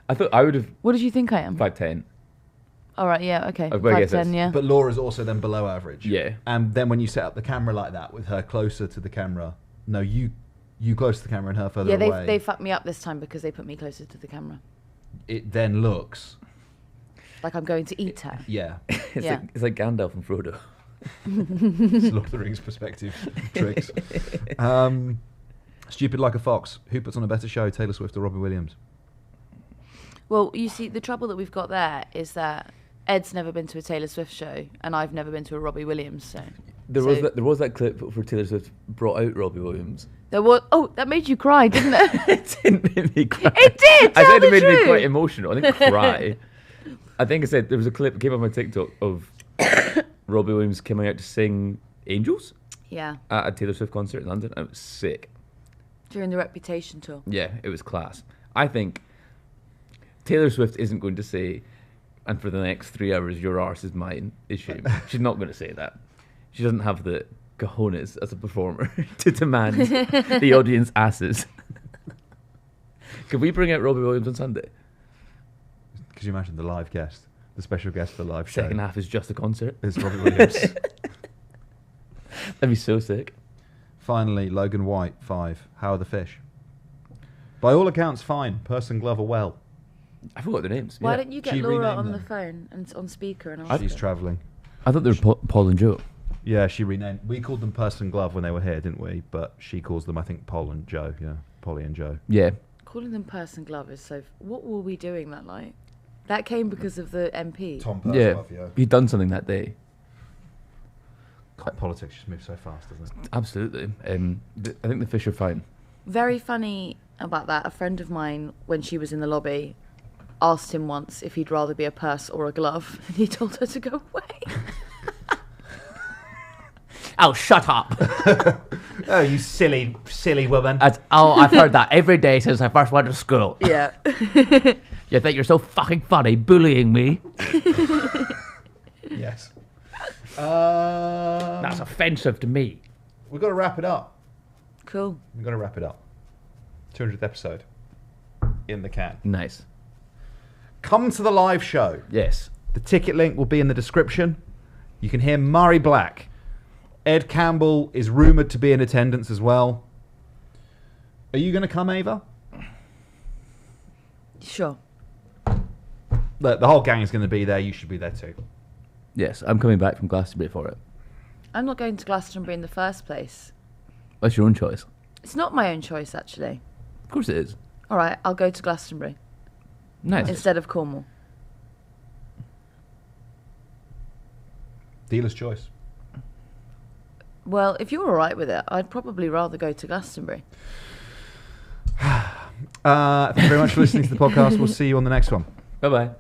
I thought I would have What did you think I am? 5'10". All right, yeah, okay. Oh, well, I guess 5'10", yeah. But Laura's also then below average. Yeah. And then when you set up the camera like that with her closer to the camera, no, you close to the camera and her further Yeah, away. they fucked me up this time because they put me closer to the camera. It then looks, Like I'm going to eat her. yeah, It's like Gandalf and Frodo. it's Lord of the Rings perspective tricks. Stupid like a fox. Who puts on a better show, Taylor Swift or Robbie Williams? Well, you see, the trouble that we've got there is that Ed's never been to a Taylor Swift show, and I've never been to a Robbie Williams show. There was that clip where Taylor Swift brought out Robbie Williams. There was. Oh, that made you cry, didn't it? It didn't make me cry. It did. I Tell said the it made me truth. quite emotional. I didn't cry. I think I said there was a clip that came up on TikTok of Robbie Williams coming out to sing Angels Yeah, at a Taylor Swift concert in London. And it was sick. during the Reputation tour. Yeah, it was class. I think Taylor Swift isn't going to say, and for the next 3 hours, your arse is mine, is she? She's not going to say that. She doesn't have the cojones as a performer to demand the audience asses. Could we bring out Robbie Williams on Sunday? Could you imagine the live guest, the special guest for the live show? Second half is just a concert. Is Robbie Williams. That'd be so sick. Finally, Logan White, 5. How are the fish? By all accounts, fine. Purse and glove are well. I forgot their names. Why Yeah. don't you get She Laura renamed on the them. phone and on speaker and ask She's her? travelling. I thought they were Paul and Joe. Yeah, she renamed. We called them Purse and Glove when they were here, didn't we? But she calls them, I think, Paul and Joe. Yeah, Polly and Joe. Yeah. Calling them Purse and Glove is so. What were we doing that night? That came because of the MP. Tom Yeah. He'd done something that day. God, politics just moves so fast, doesn't it? Absolutely. I think the fish are fine. Very funny about that. A friend of mine, when she was in the lobby, asked him once if he'd rather be a purse or a glove, and he told her to go away. Oh, shut up. Oh, you silly, silly woman. I've heard that every day since I first went to school. Yeah. You think you're so fucking funny bullying me? Yes. That's offensive to me. We've got to wrap it up. Cool. We've got to wrap it up. 200th episode. In the can. Nice. Come to the live show. Yes. The ticket link will be in the description. You can hear Murray Black. Ed Campbell is rumoured to be in attendance as well. Are you going to come, Ava? Sure. Look, the whole gang is going to be there. You should be there too. Yes, I'm coming back from Glastonbury for it. I'm not going to Glastonbury in the first place. That's your own choice. It's not my own choice, actually. Of course it is. All right, I'll go to Glastonbury Nice. instead of Cornwall. Dealer's choice. Well, if you're all right with it, I'd probably rather go to Glastonbury. Thank you very much for listening to the podcast. We'll see you on the next one. Bye-bye.